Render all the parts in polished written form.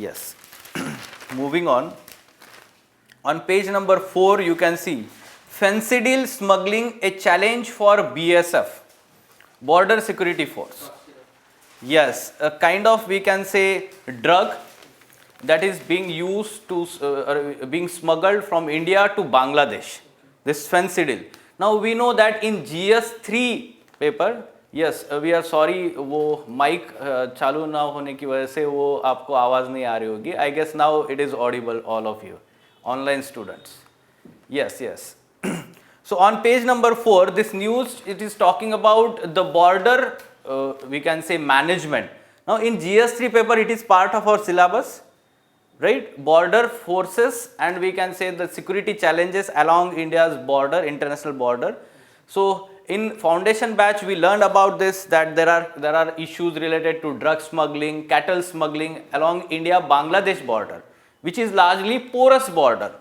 Yes. Moving on. On page number 4, you can see fentanyl smuggling a challenge for BSF, Border Security Force. Yes, a kind of, we can say, drug that is being used to being smuggled from India to Bangladesh. This fentanyl. Now we know that in GS3 paper, yes, we are sorry, वो mic चालू ना होने की वजह से वो आपको आवाज नहीं आ रही होगी. I guess now it is audible, all of you, online students. Yes, yes. So on page number 4, this news, it is talking about the border, we can say, management. Now in GS3 paper, it is part of our syllabus, right? Border forces, and we can say the security challenges along India's border, international border. So in foundation batch, we learned about this, that there are issues related to drug smuggling, cattle smuggling along India-Bangladesh border, which is largely porous border.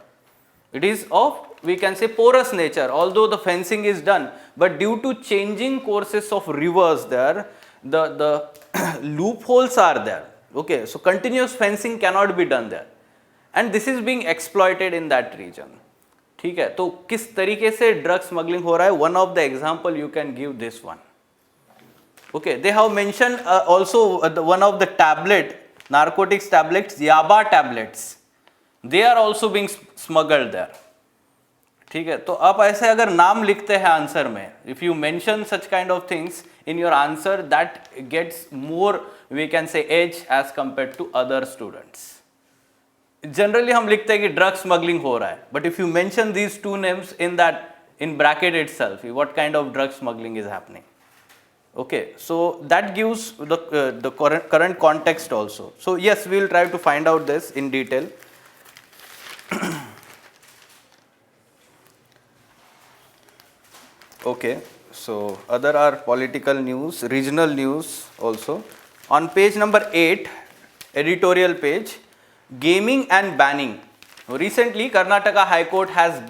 It is of, we can say, porous nature, although the fencing is done, but due to changing courses of rivers there, the loopholes are there. Okay, so continuous fencing cannot be done there, and this is being exploited in that region. ठीक है, तो किस तरीके से drug smuggling हो रहा है? One of the example you can give this one. Okay, they have mentioned also one of the narcotics tablets, yaba tablets. They are also being smuggled there. ठीक है, तो आप ऐसे अगर नाम लिखते हैं आंसर में, if you mention such kind of things in your answer, that gets more, we can say, edge as compared to other students. Generally हम लिखते हैं कि ड्रग स्मगलिंग हो रहा है, but if you mention these two names in bracket itself, what kind of drug smuggling is happening? Okay, so that gives the current context also. So yes, we will try to find out this in detail. Okay, so other are political news, regional news also. On page number 8, editorial page, gaming and banning. Recently, Karnataka High Court has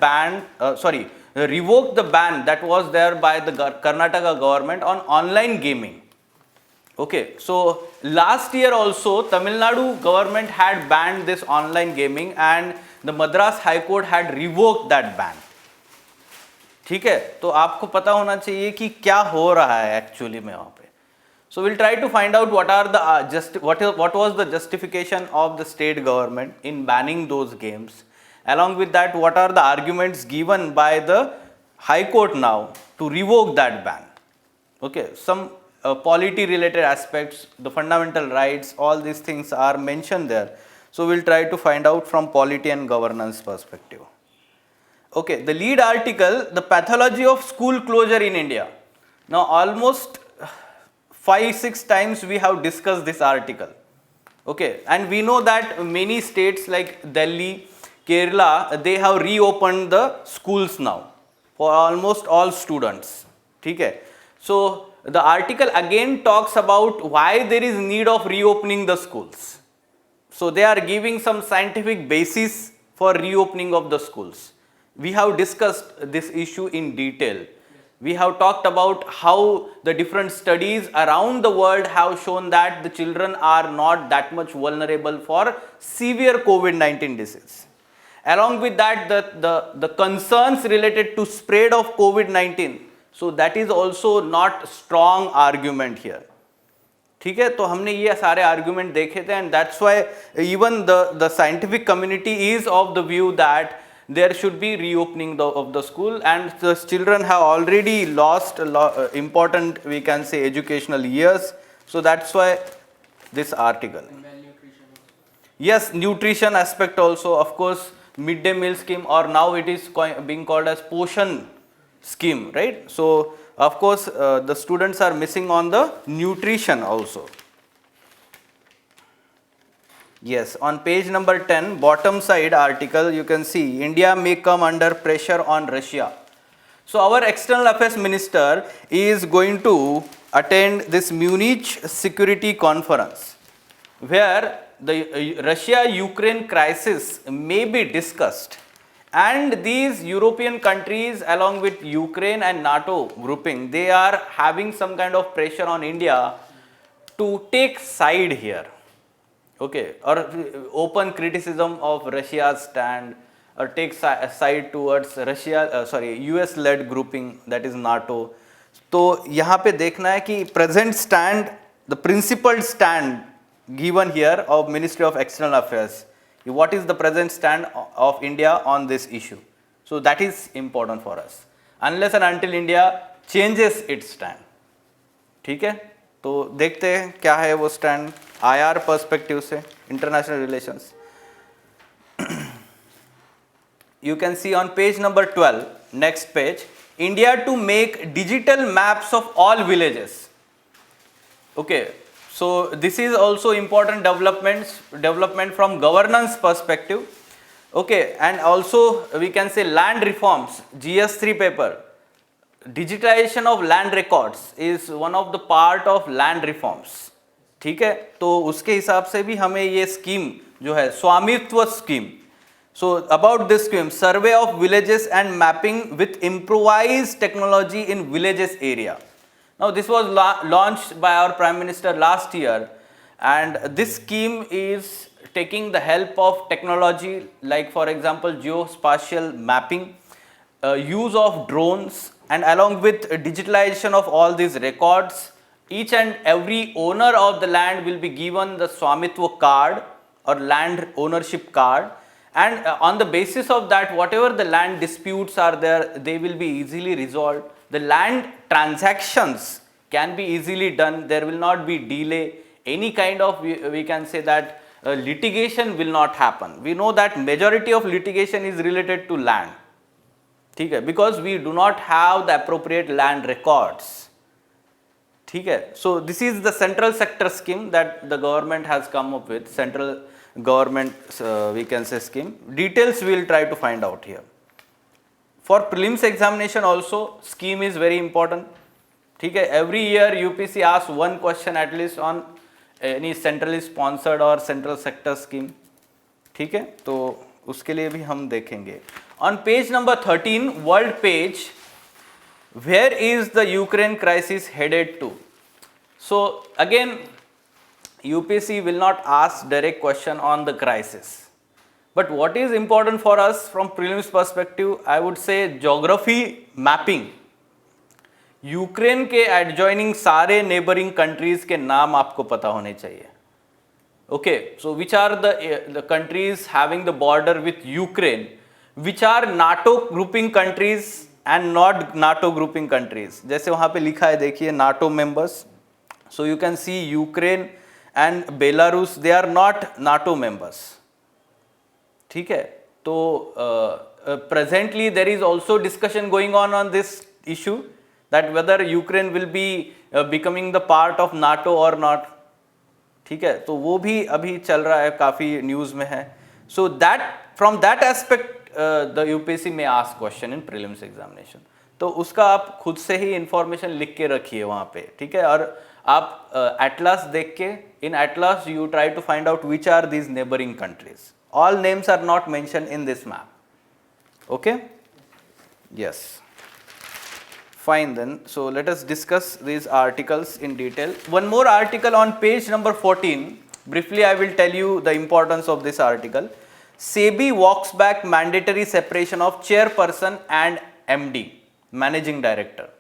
revoked the ban that was there by the Karnataka government on online gaming. Okay, so last year also, Tamil Nadu government had banned this online gaming, and the Madras High Court had revoked that ban. ठीक है, तो आपको पता होना चाहिए कि क्या हो रहा है एक्चुअली में वहाँ पे. So we'll try to find out what was the justification of the state government in banning those games. Along with that, what are the arguments given by the High Court now to revoke that ban? Okay, some polity related aspects, the fundamental rights, all these things are mentioned there. So we'll try to find out from polity and governance perspective. Okay, the lead article, the pathology of school closure in India. Now almost 5-6 times we have discussed this article. Okay, and we know that many states like Delhi, Kerala, they have reopened the schools now for almost all students. Okay, so the article again talks about why there is need of reopening the schools. So they are giving some scientific basis for reopening of the schools. We have discussed this issue in detail. We have talked about how the different studies around the world have shown that the children are not that much vulnerable for severe COVID-19 disease. Along with that, the concerns related to spread of COVID-19, so that is also not strong argument here. ठीक है, तो हमने ये सारे argument देखे थे, and that's why even the scientific community is of the view that there should be reopening of the school, and the children have already lost important, we can say, educational years. So that's why this article. Yes, nutrition aspect also, of course, midday meal scheme, or now it is being called as Poshan scheme, right? So of course the students are missing on the nutrition also. Yes, on page number 10, bottom side article, you can see India may come under pressure on Russia. So our external affairs minister is going to attend this Munich security conference, where the Russia-Ukraine crisis may be discussed, and these European countries along with Ukraine and NATO grouping, they are having some kind of pressure on India to take side here. Okay, or open criticism of Russia's stand, or take side towards US led grouping, that is NATO. तो यहाँ पे देखना है कि present stand, the principled stand given here of Ministry of External Affairs, what is the present stand of India on this issue. So that is important for us, unless and until India changes its stand. ठीक है, तो देखते हैं क्या है वो stand IR perspective से, international relations. You can see on page number 12, next page, India to make digital maps of all villages. Okay, so this is also important development from governance perspective. Okay, and also we can say land reforms, GS3 paper. Digitization of land records is one of the part of land reforms. ठीक है, तो उसके हिसाब से भी हमें ये scheme जो है स्वामित्व scheme. So about this scheme, survey of villages and mapping with improvised technology in villages area. Now this was launched by our Prime Minister last year, and this scheme is taking the help of technology like, for example, geospatial mapping, use of drones, and along with digitalization of all these records. Each and every owner of the land will be given the Swamitva card or land ownership card, and on the basis of that, whatever the land disputes are there, they will be easily resolved. The land transactions can be easily done. There will not be delay. Any kind of, we can say that litigation will not happen. We know that majority of litigation is related to land. ठीक है, because we do not have the appropriate land records. ठीक है, so this is the central sector scheme that the government has come up with, central government we can say scheme. Details we will try to find out here. For prelims examination also, scheme is very important. ठीक है, every year UPSC asks one question at least on any centrally sponsored or central sector scheme. ठीक है, तो उसके लिए भी हम देखेंगे. On page number 13, world page, where is the Ukraine crisis headed to? So again, UPSC will not ask direct question on the crisis. But what is important for us from prelims perspective, I would say geography mapping. Ukraine के adjoining सारे neighbouring countries के नाम आपको पता होने चाहिए. Okay, so which are the countries having the border with Ukraine, which are NATO grouping countries and not NATO grouping countries. जैसे वहां पे लिखा है, देखिए, NATO members. So you can see Ukraine and Belarus, they are not NATO members. ठीक है, तो presently there is also discussion going on this issue, that whether Ukraine will be becoming the part of NATO or not. ठीक है, तो वो भी अभी चल रहा है, काफ़ी न्यूज़ में है. So that from that aspect the UPSC may ask question in prelims examination. तो उसका आप खुद से ही इंफॉर्मेशन लिख के रखिए वहाँ पे. ठीक है, और आप एटलास देख के, in atlas you try to find out which are these neighboring countries. All names are not mentioned in this map. Okay? Yes. Fine then. So let us discuss these articles in detail. One more article on page number 14. Briefly, I will tell you the importance of this article. SEBI walks back mandatory separation of chairperson and MD, managing director.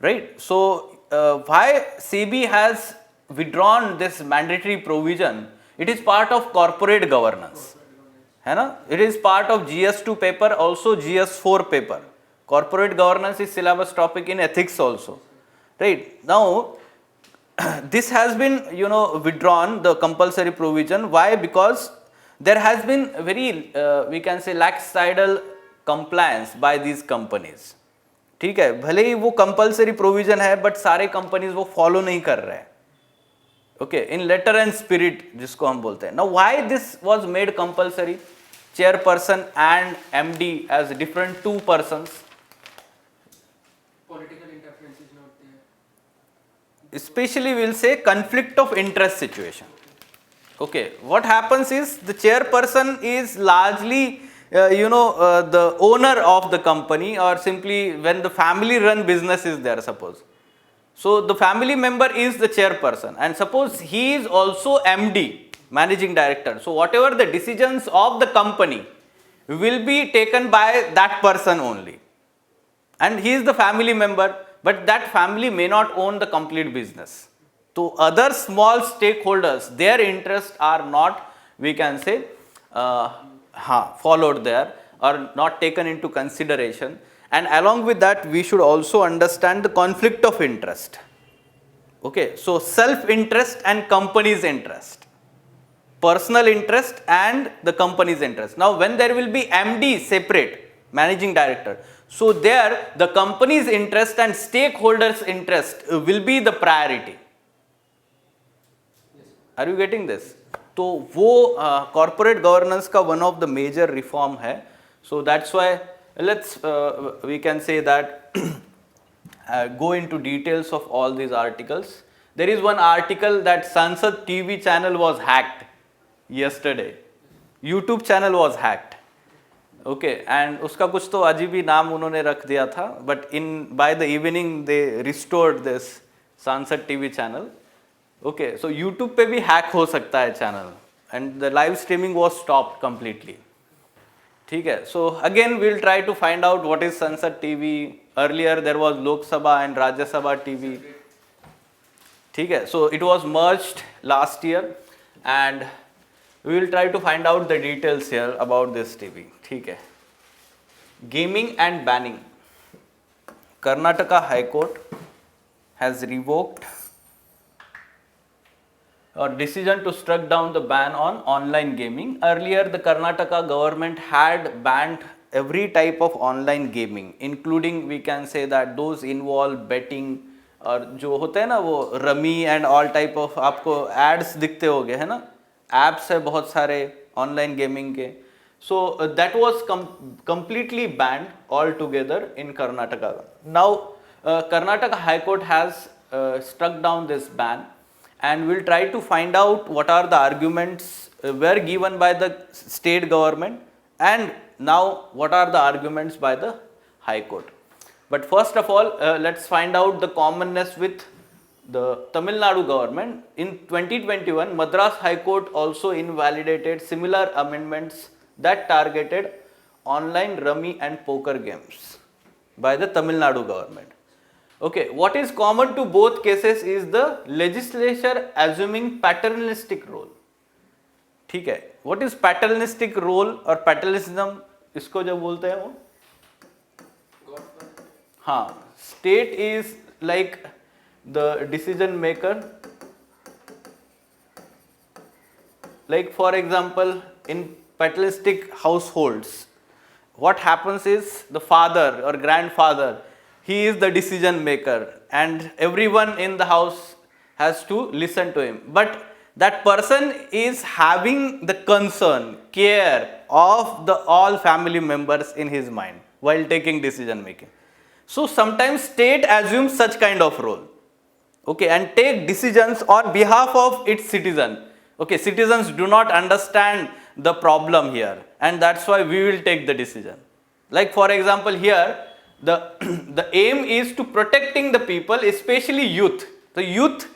Right? So why SEBI has withdrawn this mandatory provision? It is part of corporate governance. है ना? It is part of GS2 paper, also GS4 paper. Corporate governance is syllabus topic in ethics also. Right? Now, this has been, withdrawn, the compulsory provision. Why? Because there has been very, we can say, lackadaisical compliance by these companies. ठीक है, भले ही वो compulsory provision है, but सारे companies वो follow नहीं कर रहे हैं. Okay, in letter and spirit जिसको हम बोलते हैं. Now why this was made compulsory, chairperson and MD as different two persons? Political interference is not there. Especially we'll say conflict of interest situation. Okay, what happens is the chairperson is largely the owner of the company, or simply when the family run business is there, suppose. So the family member is the chairperson, and suppose he is also MD. managing director. So whatever the decisions of the company will be taken by that person only. And he is the family member, but that family may not own the complete business. So other small stakeholders, their interests are not, we can say, followed there or not taken into consideration. And along with that, we should also understand the conflict of interest. Okay, so self-interest and company's interest, personal interest and the company's interest. Now, when there will be MD separate, managing director, so there the company's interest and stakeholders' interest will be the priority. Are you getting this? तो वो corporate governance का one of the major reform है. So that's why let's we can say that go into details of all these articles. There is one article that Sansad TV channel was hacked yesterday. YouTube channel was hacked. Okay, and उसका कुछ तो अजीब ही नाम उन्होंने रख दिया था. But by the evening they restored this Sansad TV channel. Okay, so YouTube पे भी hack हो सकता है channel. And the live streaming was stopped completely. ठीक है, so again we'll try to find out what is Sansad TV. Earlier there was Lok Sabha and Rajya Sabha TV. ठीक है, so it was merged last year and we will try to find out the details here about this TV. ठीक है, gaming and banning. Karnataka High Court has revoked or decision to struck down the ban on online gaming. Earlier, the Karnataka government had banned every type of online gaming, including we can say that those involve betting और जो होते हैं ना वो rummy and all type of आपको ads दिखते होंगे है ना, एप्स है बहुत सारे ऑनलाइन गेमिंग के. So that was completely banned altogether in Karnataka. Now Karnataka High Court has struck down this ban. And we'll try to find out what are the arguments were given by the state government and now what are the arguments by the High Court. But first of all, let's find out the commonness with the Tamil Nadu government. In 2021, Madras High Court also invalidated similar amendments that targeted online rummy and poker games by the Tamil Nadu government. Okay, what is common to both cases is the legislature assuming paternalistic role. ठीक है, what is paternalistic role और paternalism इसको जब बोलते हैं वो, हाँ, state is like the decision maker. Like for example, in paternalistic households, what happens is the father or grandfather, he is the decision maker and everyone in the house has to listen to him. But that person is having the concern, care of the all family members in his mind while taking decision making. So sometimes state assumes such kind of role, okay, and take decisions on behalf of its citizen. Okay, citizens do not understand the problem here and that's why we will take the decision. Like for example here, the aim is to protecting the people, especially youth. The youth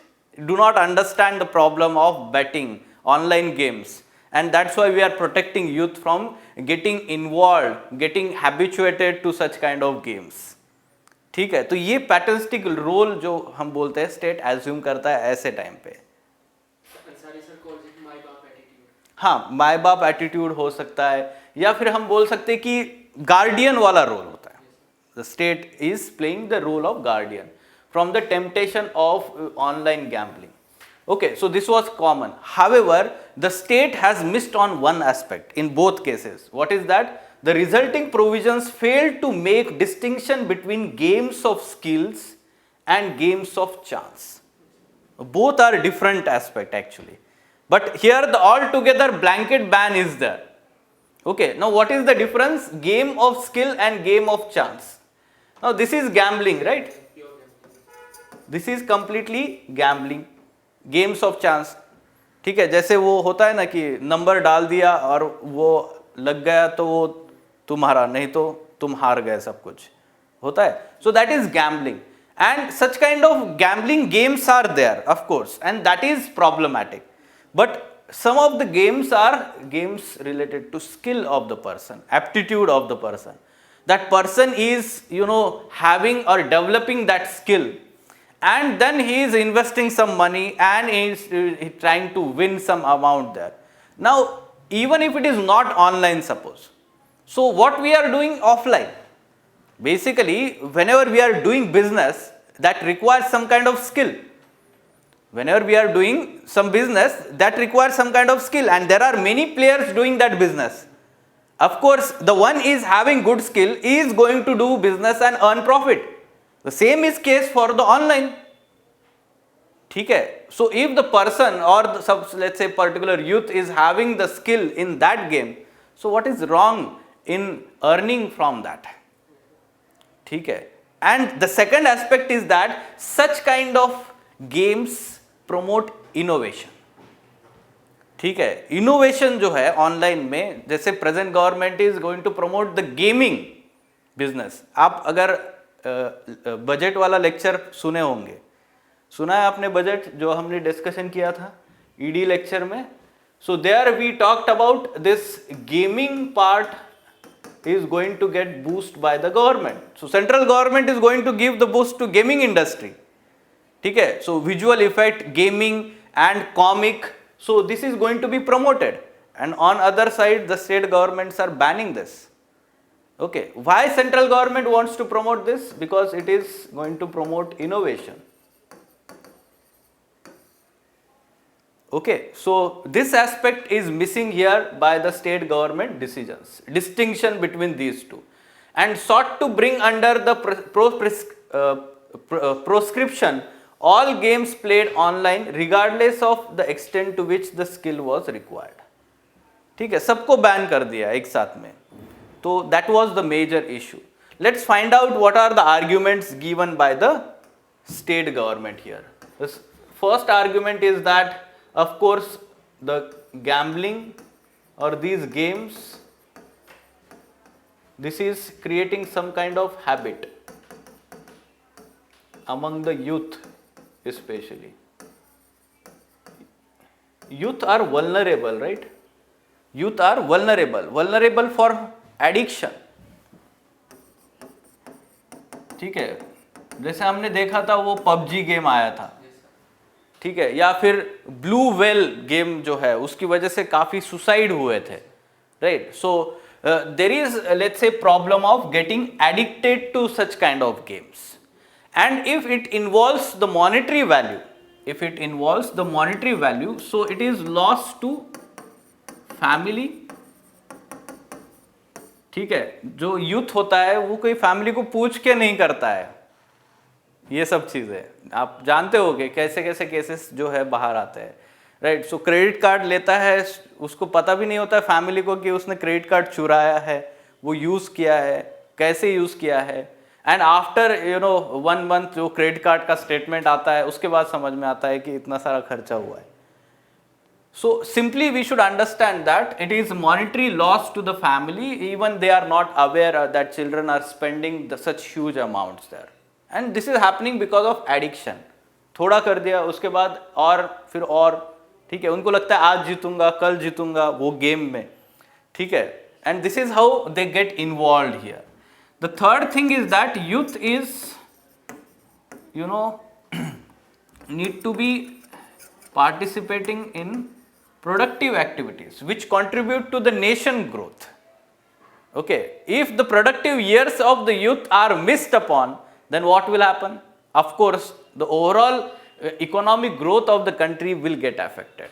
do not understand the problem of betting, online games, and that's why we are protecting youth from getting involved, getting habituated to such kind of games. ठीक है, तो ये पैटर्निस्टिक role जो हम बोलते हैं state assume करता है ऐसे टाइम पे. हाँ, माई बाप एटीट्यूड हो सकता है या फिर हम बोल सकते हैं कि गार्डियन वाला रोल होता है. The state is playing the role of guardian from the temptation of online gambling. Okay, so this was common. However, the state has missed on one aspect in both cases. What is that? The resulting provisions failed to make distinction between games of skills and games of chance. Both are different aspect actually. But here the altogether blanket ban is there. Okay, now what is the difference? Game of skill and game of chance. Now this is gambling, right? This is completely gambling. Games of chance. ठीक है, जैसे वो होता है ना कि number डाल दिया और वो लग गया तो वो तुम्हारा, नहीं तो तुम हार गए, सब कुछ होता है. So that is gambling. And such kind of gambling games are there, of course, and that is problematic. But some of the games are games related to skill of the person, aptitude of the person. That person is, having or developing that skill, and then he is investing some money and he is trying to win some amount there. Now, even if it is not online, suppose. So, what we are doing offline? Basically, whenever we are doing business, that requires some kind of skill. Whenever we are doing some business, that requires some kind of skill, and there are many players doing that business. Of course, the one is having good skill is going to do business and earn profit. The same is case for the online. Okay? So if the person or let's say particular youth is having the skill in that game, so what is wrong in earning from that? Okay? And the second aspect is that such kind of games promote innovation. ठीक है, innovation जो है online में, जैसे present government is going to promote the gaming business. आप अगर budget वाला lecture सुने होंगे, सुना है आपने बजट जो हमने डिस्कशन किया था ईडी लेक्चर में? So there we talked about this gaming part is going to get boost by the government. So central government is going to give the boost to gaming industry. ठीक है, so visual effect, gaming and comic, so this is going to be promoted, and on other side the state governments are banning this. Okay, why central government wants to promote this? Because it is going to promote innovation. Okay, so this aspect is missing here by the state government decisions, distinction between these two, and sought to bring under the proscription all games played online regardless of the extent to which the skill was required. ठीक है, सबको ban कर दिया एक साथ में. तो that was the major issue. Let's find out what are the arguments given by the state government here. The first argument is that, of course, the gambling or these games, this is creating some kind of habit among the youth. Especially youth are vulnerable, right? Youth are vulnerable for addiction. ठीक है, जैसे हमने देखा था वो PUBG game आया था, ठीक है, या फिर ब्लू वेल गेम जो है उसकी वजह से काफी सुसाइड हुए थे, right? So there is, let's say, problem of getting addicted to such kind of games. And if it involves the monetary value, so it is loss to family. ठीक है, जो यूथ होता है वो कोई फैमिली को पूछ के नहीं करता है ये सब चीजें. आप जानते होगे कैसे कैसे केसेस जो है बाहर आते हैं, राइट? सो क्रेडिट कार्ड लेता है, उसको पता भी नहीं होता है फैमिली को कि उसने क्रेडिट कार्ड चुराया है, वो यूज किया है, कैसे यूज किया है, एंड आफ्टर 1 month जो क्रेडिट कार्ड का स्टेटमेंट आता है उसके बाद समझ में आता है कि इतना सारा खर्चा हुआ है. So simply we should understand that it is monetary loss to the family, even they are not aware that children are spending such huge amounts there, and this is happening because of addiction. थोड़ा कर दिया उसके बाद और फिर और, ठीक है, उनको लगता है आज जीतूंगा कल जीतूंगा वो गेम में, ठीक है, and this is how they get involve here. The third thing is that youth is, need to be participating in productive activities which contribute to the nation growth. Okay, if the productive years of the youth are missed upon, then what will happen? Of course, the overall economic growth of the country will get affected.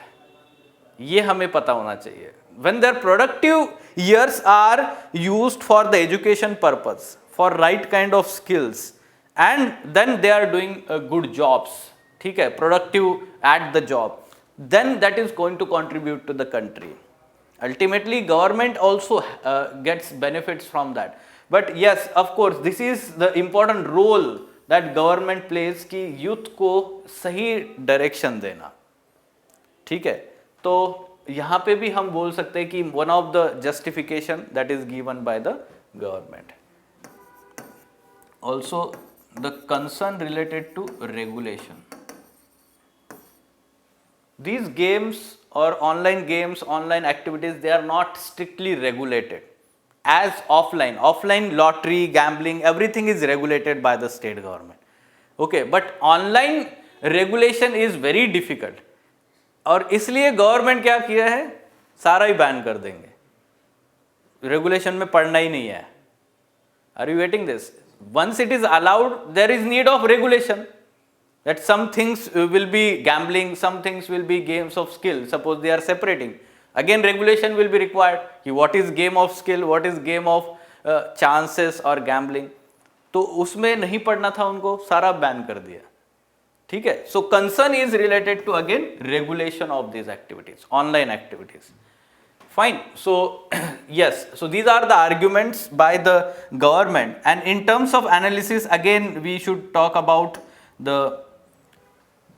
ये हमें पता होना चाहिए. When their productive years are used for the education purpose, for right kind of skills, and then they are doing good jobs, ठीक है, productive at the job, then that is going to contribute to the country. Ultimately, government also gets benefits from that. But yes, of course, this is the important role that government plays कि youth को सही direction देना, ठीक है. तो यहाँ पे भी हम बोल सकते हैं कि one of the justification that is given by the government. Also the concern related to regulation. These games or online games, online activities, they are not strictly regulated as offline. Offline lottery, gambling, everything is regulated by the state government. Okay, but online regulation is very difficult. और इसलिए government क्या किया है, सारा ही ban कर देंगे, regulation में पढ़ना ही नहीं है. Are you getting this? Once it is allowed, there is need of regulation. That some things will be gambling, some things will be games of skill. Suppose they are separating. Again, regulation will be required. What is game of skill? What is game of chances or gambling? तो उसमें नहीं पढ़ना था उनको, सारा ban कर दिया. ठीक है. So concern is related to again regulation of these activities, online activities. Fine. So yes, so these are the arguments by the government, and in terms of analysis, again we should talk about the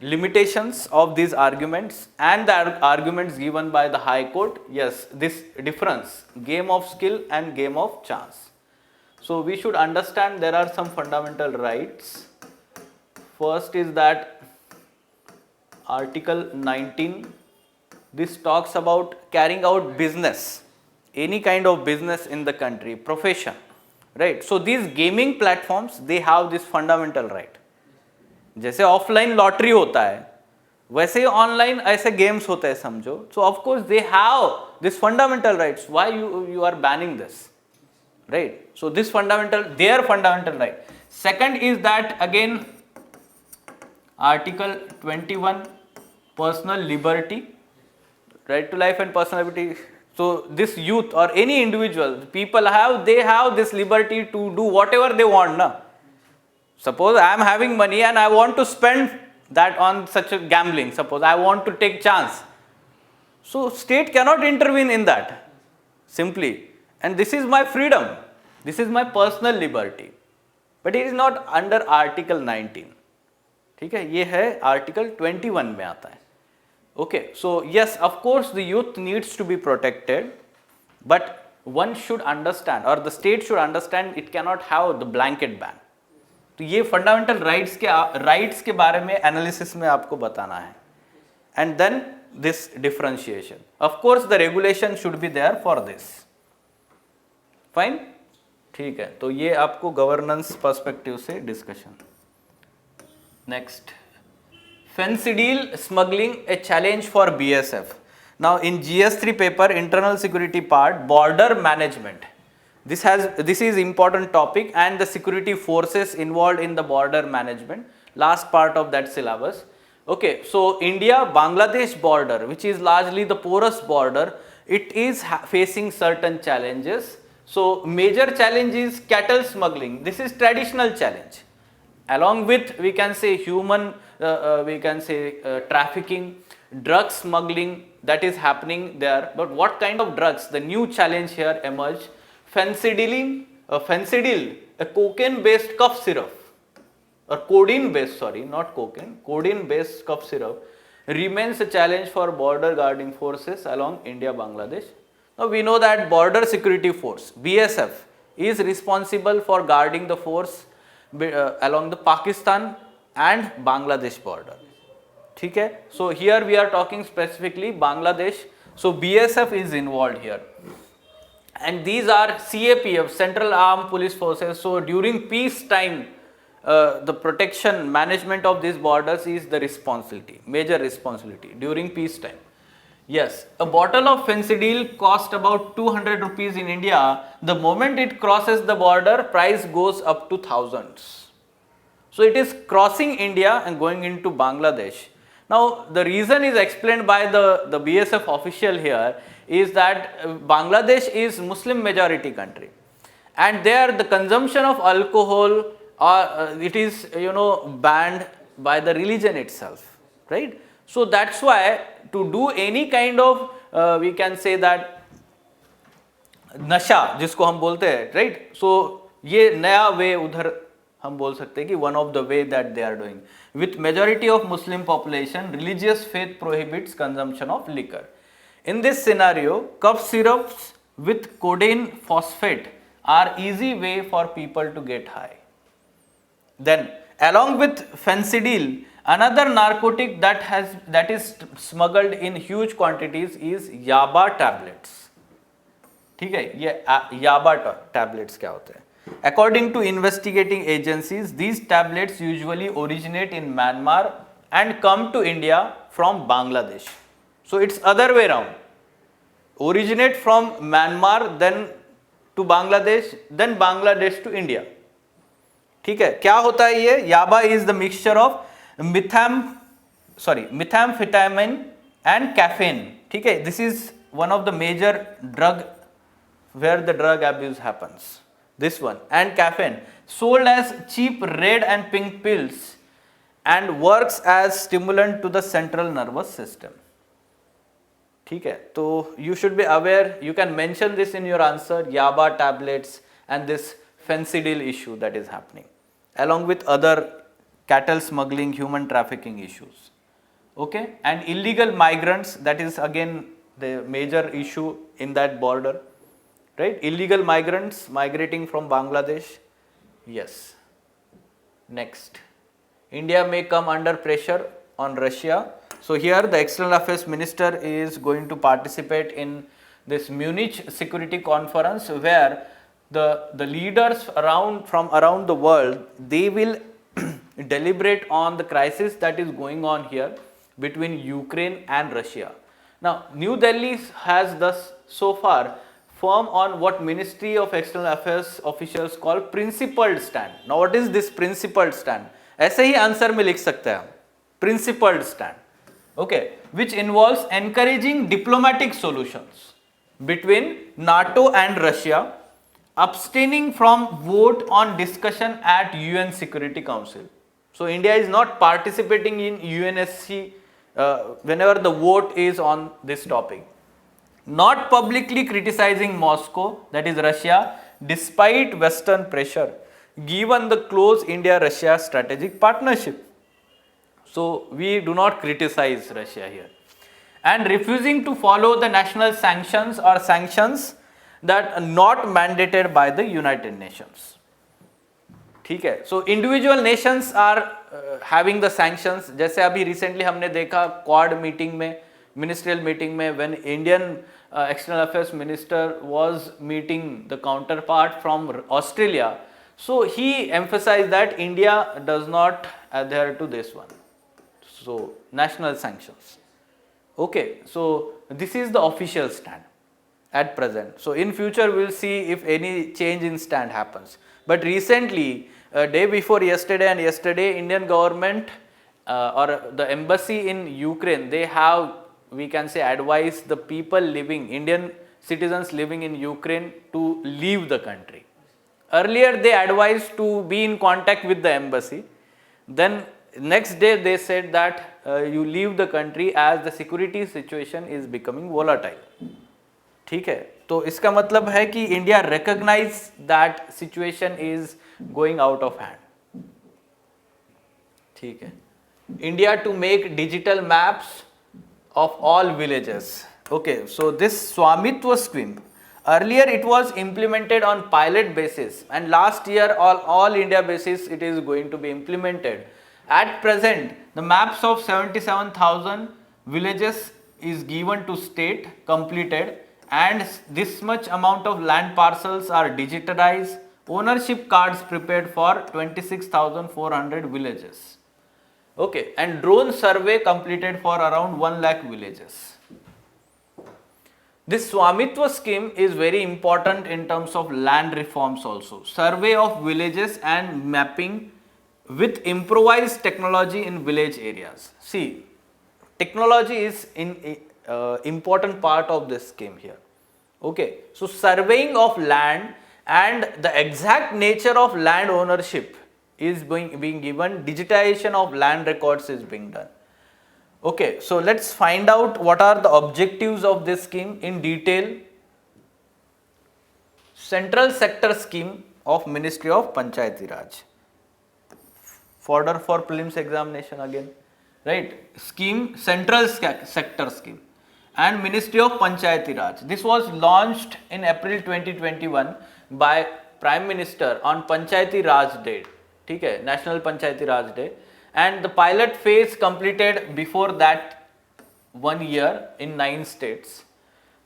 limitations of these arguments and the arguments given by the High Court. Yes, this difference, game of skill and game of chance. So we should understand there are some fundamental rights. First is that Article 19. This talks about carrying out business, any kind of business in the country, profession, right? So these gaming platforms, they have this fundamental right. जैसे offline lottery होता है, वैसे ही online ऐसे games होते हैं समझो. So of course they have this fundamental rights. Why you are banning this, right? So this fundamental, their fundamental right. Second is that again Article 21, personal liberty. Right to life and personal liberty. So this youth or any individual, people they have this liberty to do whatever they want. Na? Suppose I am having money and I want to spend that on such a gambling. Suppose I want to take chance. So state cannot intervene in that simply. And this is my freedom. This is my personal liberty. But it is not under Article 19. ठीक है, ये है Article 21 में आता है. Okay, so yes, of course the youth needs to be protected, but one should understand, or the state should understand, it cannot have the blanket ban. तो ये fundamental rights के बारे में analysis में आपको बताना है. And then this differentiation. Of course the regulation should be there for this. Fine? ठीक है, तो ये आपको governance perspective से discussion. Next. Fentanyl smuggling, a challenge for BSF. Now in GS3 paper, internal security part, border management. This is important topic, and the security forces involved in the border management, last part of that syllabus. Okay, so India-Bangladesh border, which is largely the porous border, it is facing certain challenges. So major challenge is cattle smuggling. This is traditional challenge. Along with, we can say trafficking, drug smuggling, that is happening there. But what kind of drugs? The new challenge here emerged. Fentanyl, a cocaine-based cough syrup, or codeine-based, sorry, not cocaine, codeine-based cough syrup remains a challenge for border guarding forces along India-Bangladesh. Now we know that Border Security Force, BSF, is responsible for guarding the force along the Pakistan and Bangladesh border. ठीक है? So here we are talking specifically Bangladesh. So BSF is involved here. And these are CAPF, Central Armed Police Forces. So during peace time, the protection, management of these borders is the responsibility, major responsibility during peace time. Yes, a bottle of fentanyl cost about 200 rupees in India. The moment it crosses the border, price goes up to thousands. So it is crossing India and going into Bangladesh. Now the reason is explained by the BSF official here is that Bangladesh is Muslim majority country, and there the consumption of alcohol it is banned by the religion itself, right? So that's why to do any kind of we can say that नशा जिसको हम बोलते हैं, right? So ये नया वे उधर हम बोल सकते हैं कि one of the way that they are doing. With majority of Muslim population, religious faith prohibits consumption of liquor. In this scenario, cough syrups with codeine phosphate are easy way for people to get high. Then along with fentanyl, Another narcotic that is smuggled in huge quantities is याबा tablets. ठीक है, ये याबा tablets क्या होते हैं? According to investigating agencies, these tablets usually originate in Myanmar and come to India from Bangladesh. So it's other way around. Originate from Myanmar, then to Bangladesh, then Bangladesh to India. ठीक है, क्या होता है ये? याबा is the mixture of methamphetamine and caffeine. ठीक है, this is one of the major drug where the drug abuse happens. This one, and caffeine, sold as cheap red and pink pills and works as stimulant to the central nervous system. ठीक है, तो you should be aware, you can mention this in your answer, yaba tablets and this fentanyl issue that is happening, along with other cattle smuggling, human trafficking issues. Okay, and illegal migrants, that is again the major issue in that border, right? Illegal migrants migrating from Bangladesh. Yes. Next, India may come under pressure on Russia. So here the External Affairs Minister is going to participate in this Munich Security Conference, where the leaders from around the world, they will deliberate on the crisis that is going on here between Ukraine and Russia. Now, New Delhi has thus so far firm on what Ministry of External Affairs officials call principled stand. Now, what is this principled stand? ऐसे ही answer में लिख सकते हैं हम, principled stand, okay, which involves encouraging diplomatic solutions between NATO and Russia, abstaining from vote on discussion at UN Security Council. So India is not participating in UNSC whenever the vote is on this topic. Not publicly criticizing Moscow, that is Russia, despite Western pressure, given the close India-Russia strategic partnership. So we do not criticize Russia here. And refusing to follow the national sanctions or sanctions that are not mandated by the United Nations. ठीक है, so individual nations are having the sanctions. जैसे अभी recently हमने देखा Quad meeting में, ministerial meeting में, when Indian External Affairs Minister was meeting the counterpart from Australia, so he emphasized that India does not adhere to this one. So national sanctions. Okay, so this is the official stand at present. So in future we will see if any change in stand happens. But recently, day before yesterday and yesterday, Indian government or the embassy in Ukraine, they have, we can say, advised the people living, Indian citizens living in Ukraine, to leave the country. Earlier they advised to be in contact with the embassy. Then next day they said that you leave the country as the security situation is becoming volatile. ठीक है, तो इसका मतलब है कि India recognise that situation is going out of hand. ठीक है, India to make digital maps of all villages. Okay, so this Swamitwa scheme, earlier it was implemented on pilot basis, and last year all India basis it is going to be implemented. At present, the maps of 77,000 villages is given to state, completed, and this much amount of land parcels are digitized. Ownership cards prepared for 26,400 villages. Okay, and drone survey completed for around 1 lakh villages. This Swamitwa scheme is very important in terms of land reforms also. Survey of villages and mapping with improvised technology in village areas. See, technology is in important part of this scheme here. Okay, so surveying of land and the exact nature of land ownership is being given, digitization of land records is being done. Okay, so let's find out what are the objectives of this scheme in detail. Central sector scheme of Ministry of Panchayat Raj. Fodder for prelims examination again, right? Scheme, central sector scheme and Ministry of Panchayat Raj. This was launched in April 2021 by Prime Minister on Panchayati Raj Day. ठीक है, national Panchayati Raj day, and the pilot phase completed before that 1 year in 9 states.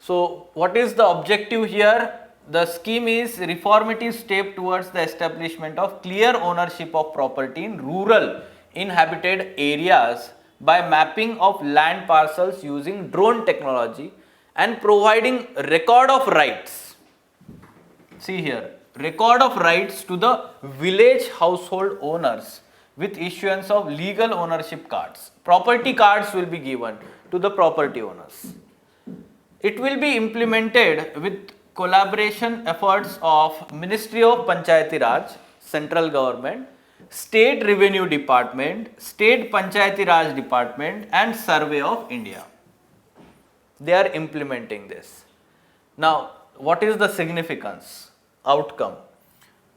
So what is the objective here? The scheme is reformative step towards the establishment of clear ownership of property in rural inhabited areas by mapping of land parcels using drone technology and providing record of rights. See here, record of rights to the village household owners with issuance of legal ownership cards. Property cards will be given to the property owners. It will be implemented with collaboration efforts of Ministry of Panchayati Raj, Central Government, State Revenue Department, State Panchayati Raj Department and Survey of India. They are implementing this. Now, what is the significance? Outcome.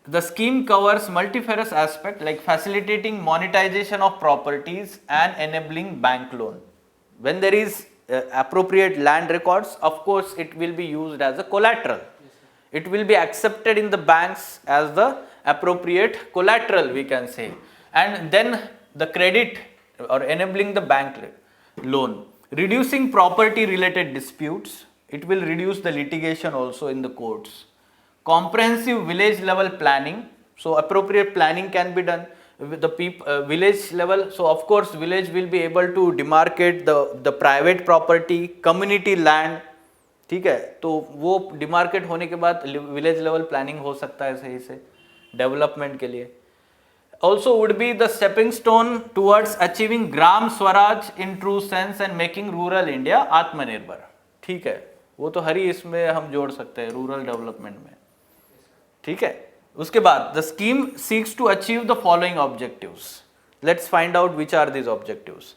The scheme covers multifarious aspects like facilitating monetization of properties and enabling bank loan. When there is appropriate land records, of course it will be used as a collateral. It will be accepted in the banks as the appropriate collateral, we can say, and then the credit or enabling the bank loan. Reducing property related disputes, it will reduce the litigation also in the courts. Comprehensive village level planning, so appropriate planning can be done with the village level. So of course village will be able to demarcate the private property, community land, ठीक है, तो वो demarcate होने के बाद village level planning हो सकता है सही से डेवलपमेंट के लिए. Also would be the stepping stone towards achieving gram swaraj in true sense and making rural India आत्मनिर्भर. ठीक है, वो तो हर ही इसमें हम जोड़ सकते हैं रूरल डेवलपमेंट में. ठीक है, उसके बाद the scheme seeks to achieve the following objectives. Let's find out which are these objectives.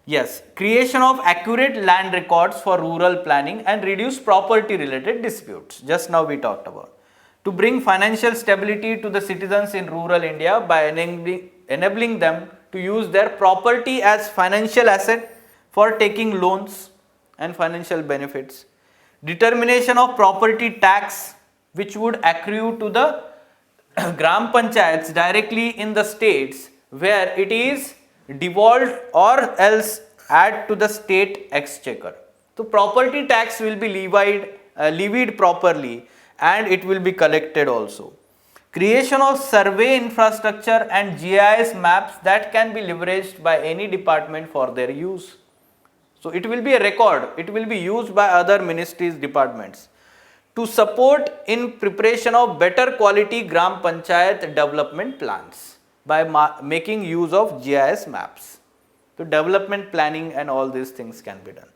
Yes, creation of accurate land records for rural planning and reduce property related disputes. Just now we talked about. To bring financial stability to the citizens in rural India by enabling them to use their property as financial asset for taking loans and financial benefits. Determination of property tax which would accrue to the gram panchayats directly in the states where it is devolved or else add to the state exchequer. So property tax will be levied properly and it will be collected also. Creation of survey infrastructure and GIS maps that can be leveraged by any department for their use. So it will be a record, it will be used by other ministries, departments to support in preparation of better quality gram panchayat development plans by making use of GIS maps. So development planning and all these things can be done.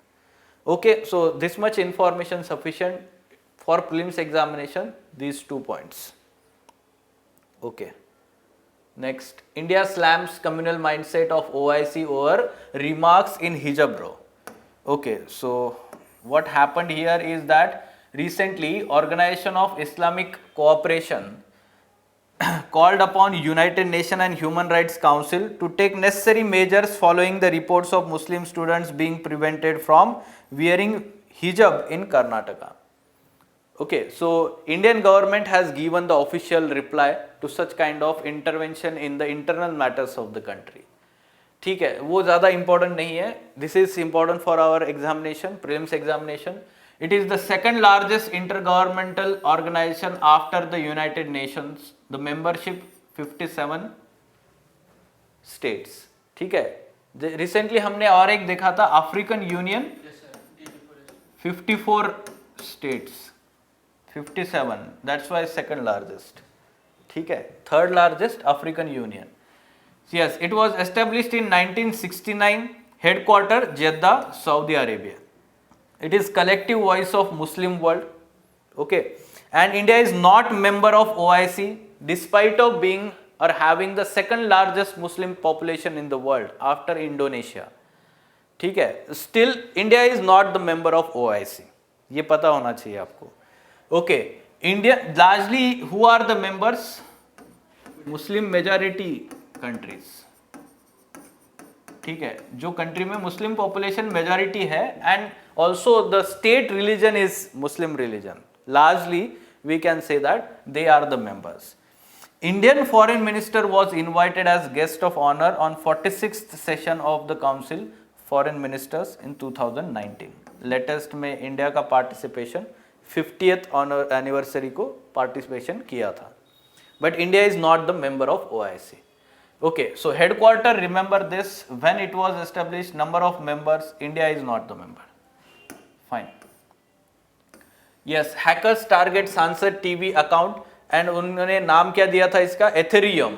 Okay, so this much information sufficient for prelims examination, these 2 points. Okay. Next, India slams communal mindset of OIC over remarks in Hijab bro. Okay, so what happened here is that recently Organization of Islamic Cooperation called upon United Nations and Human Rights Council to take necessary measures following the reports of Muslim students being prevented from wearing hijab in Karnataka. Okay, so Indian government has given the official reply to such kind of intervention in the internal matters of the country. ठीक है, वो ज़्यादा important नहीं है. This is important for our examination, prelims examination. It is the second largest intergovernmental organization after the United Nations. The membership 57 states. ठीक है. Recently हमने और एक देखा था African Union 54 states. 57. That's why second largest. ठीक है. Third largest African Union. Yes, it was established in 1969. Headquarter Jeddah, Saudi Arabia. It is collective voice of Muslim world. Okay, and India is not member of OIC despite of being or having the second largest Muslim population in the world after Indonesia. ठीक है, still India is not the member of OIC. ये पता होना चाहिए आपको. Okay, India largely who are the members? Muslim majority countries. ठीक है, जो कंट्री में मुस्लिम पॉपुलेशन मेजॉरिटी है and also the state religion is Muslim religion. Largely we can say that they are the members. Indian Foreign Minister was invited as guest of honor on 46th session of the Council Foreign Ministers in 2019. Latest में India का participation 50th honour anniversary को participation किया था, but India is not the member of OIC. Okay, so headquarter, remember this, when it was established, number of members, India is not the member. Fine. Yes, hackers target सांसद TV account and उन्होंने नाम क्या दिया था इसका, Ethereum.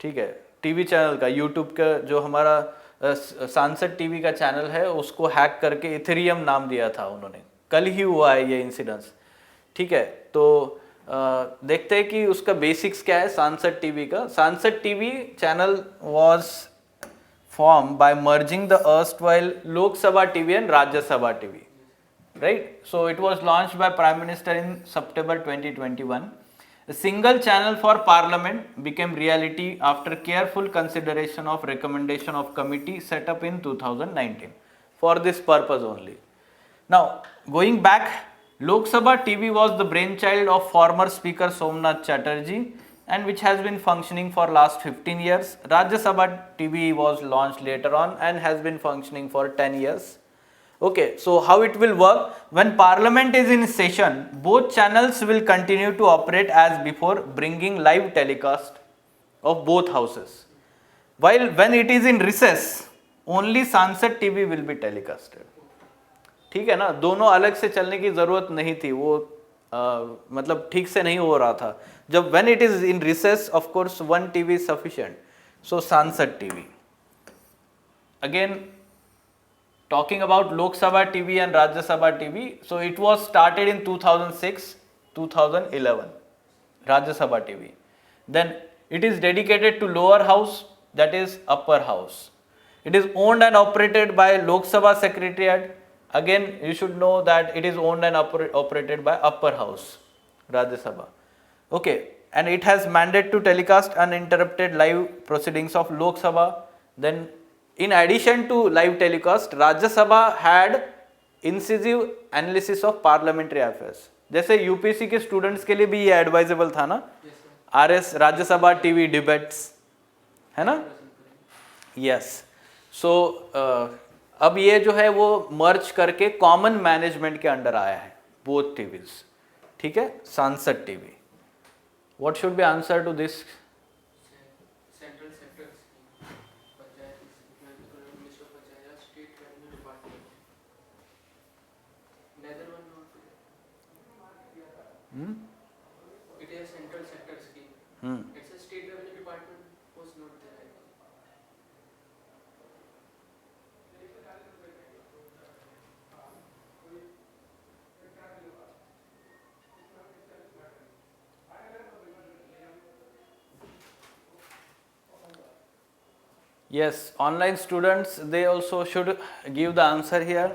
ठीक है, TV channel का, यूट्यूब का जो हमारा सांसद टीवी का चैनल है उसको हैक करके एथेरियम नाम दिया था उन्होंने. कल ही हुआ है ये इंसिडेंस. ठीक है, तो देखते हैं कि उसका बेसिक्स क्या है सांसद टीवी का. सांसद TV channel was form by merging the erstwhile Lok Sabha TV and Rajya Sabha TV, right? So it was launched by Prime Minister in September 2021. A single channel for Parliament became reality after careful consideration of recommendation of committee set up in 2019 for this purpose only. Now, going back, Lok Sabha TV was the brainchild of former Speaker Somnath Chatterjee and which has been functioning for last 15 years. Rajya Sabha TV was launched later on and has been functioning for 10 years. Okay, so how it will work? When Parliament is in session, both channels will continue to operate as before, bringing live telecast of both houses. While when it is in recess, only Sansad TV will be telecasted. ठीक है ना, दोनों अलग से चलने की जरूरत नहीं थी, वो मतलब ठीक से नहीं हो रहा था. जब when it is in recess, of course one TV is sufficient. So Sansad TV. Again, talking about Lok Sabha TV and Rajya Sabha TV, so it was started in 2006, 2011, Rajya Sabha TV. Then it is dedicated to lower house, that is upper house. It is owned and operated by Lok Sabha Secretariat. Again, you should know that it is owned and operated by upper house, Rajya Sabha. Okay, and it has mandate to telecast uninterrupted live proceedings of Lok Sabha. Then in addition to live telecast, Rajya Sabha had incisive analysis of parliamentary affairs. जैसे UPSC के students के लिए भी ये advisable था ना, RS राज्य सभा टीवी डिबेट्स, है ना. यस, सो अब ये जो है वो मर्ज करके कॉमन मैनेजमेंट के अंडर आया है बोथ टीवीज. ठीक है, Sansad TV. What should be answer to this? It is a central sector scheme. It's a state revenue department was not there. Yes, online students, they also should give the answer here.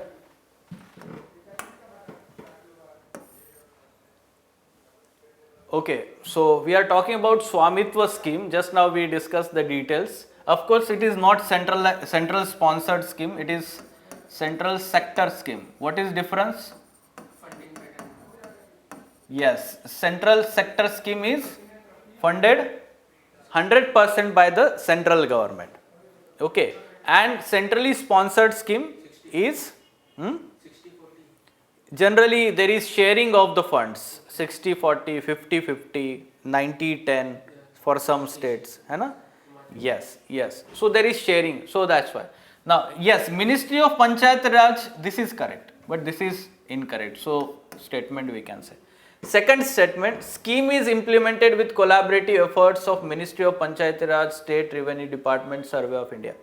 Okay, so we are talking about Swamitva scheme. Just now we discussed the details. Of course, it is not central sponsored scheme. It is central sector scheme. What is difference? Funding pattern. Yes, central sector scheme is funded 100% by the central government. Okay, and centrally sponsored scheme is 60-40. generally there is sharing of the funds. 60-40, 50-50, 90-10 for some states, है ना? Yes, yes. So there is sharing. So that's why. Now, yes, Ministry of Panchayat Raj, this is correct, but this is incorrect. So statement we can say. Second statement, scheme is implemented with collaborative efforts of Ministry of Panchayat Raj, State Revenue Department, Survey of India.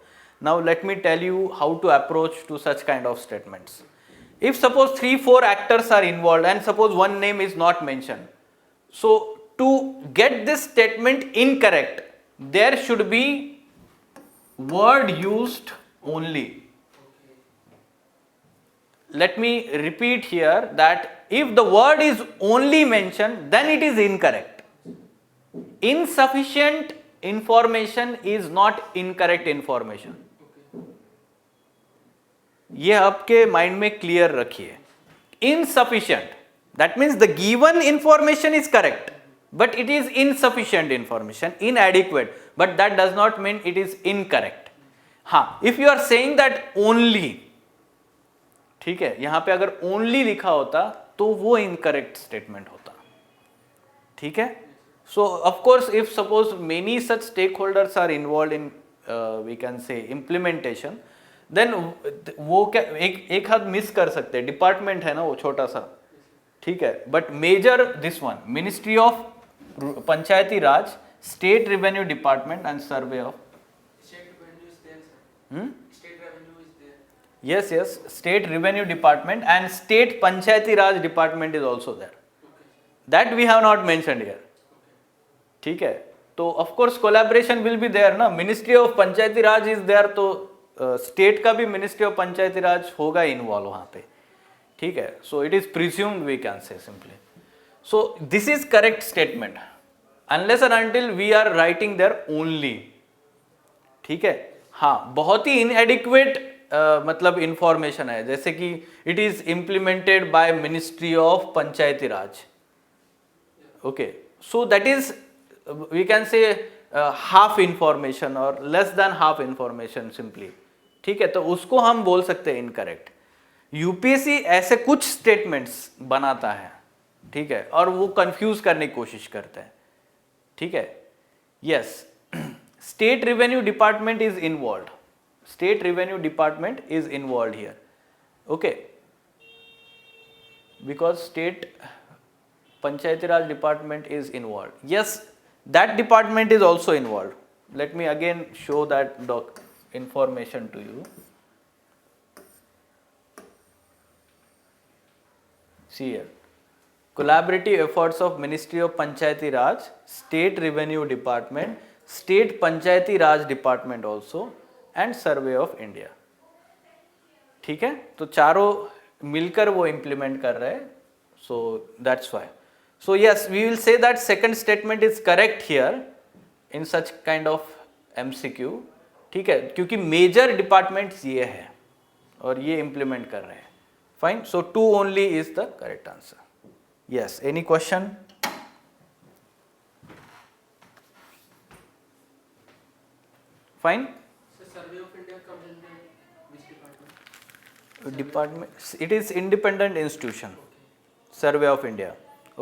Now let me tell you how to approach to such kind of statements. If suppose 3-4 actors are involved and suppose one name is not mentioned, so to get this statement incorrect, there should be word used only. Let me repeat here that if the word is only mentioned, then it is incorrect. Insufficient information is not incorrect information. ये आपके mind में clear रखिए. Insufficient, that means the given information is correct, but it is insufficient information, inadequate, but that does not mean it is incorrect. हाँ, if you are saying that only, ठीक है, यहाँ पे अगर only लिखा होता तो वो incorrect statement होता, ठीक है. So of course if suppose many such stakeholders are involved in we can say implementation, then वो क्या एक हाथ मिस कर सकते हैं, डिपार्टमेंट है ना वो छोटा सा, ठीक है, but measure this one, ministry of Panchayati Raj, state revenue department and survey of yes state revenue department and state panchayati raj department is also there, that we have not mentioned here, ठीक है. तो of course collaboration will be there ना, ministry of panchayati raj is there, तो state का भी ministry of panchayati raj होगा involve वहाँ पे, ठीक है. So it is presumed, we can say simply. So this is correct statement unless and until we are writing there only, ठीक है. हाँ, बहुत ही inadequate मतलब इंफॉर्मेशन है, जैसे कि it is implemented by ministry of Panchayati Raj, okay, so that is we can say half information or less than half information simply, ठीक है. तो उसको हम बोल सकते हैं इनकरेक्ट. यूपीएससी ऐसे कुछ स्टेटमेंट्स बनाता है, ठीक है, और वो कंफ्यूज करने की कोशिश करते हैं, ठीक है. Yes, state revenue department is involved, state revenue department is involved here, okay, because state panchayati raj department is involved. Yes, that department is also involved. Let me again show that information to you. See here, collaborative efforts of ministry of panchayati raj, state revenue department, state panchayati raj department also, and survey of India, ठीक है. तो चारों मिलकर वो implement कर रहे हैं. So that's why. So yes, we will say that second statement is correct here in such kind of MCQ, ठीक है, क्योंकि मेजर डिपार्टमेंट्स ये है और ये इंप्लीमेंट कर रहे हैं. Fine. So 2 only is the correct answer. Yes, any question? Fine. Department, it is independent institution, survey of India,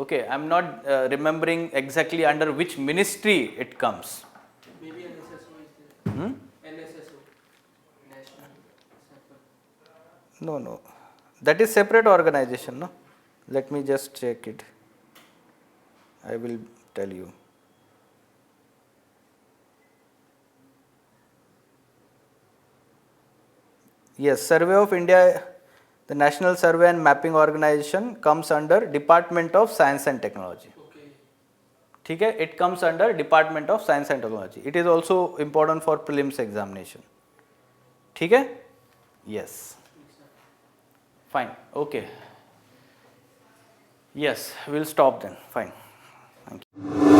okay. I am not remembering exactly under which ministry it comes. Maybe NSSO is there. NSSO, national no, that is separate organization, no. Let me just check it, I will tell you. Yes, Survey of India, the National Survey and Mapping Organization comes under Department of Science and Technology. Okay. ठीक है, it comes under Department of Science and Technology. It is also important for prelims examination. ठीक है? Yes. Fine. Okay. Yes, we'll stop then. Fine. Thank you.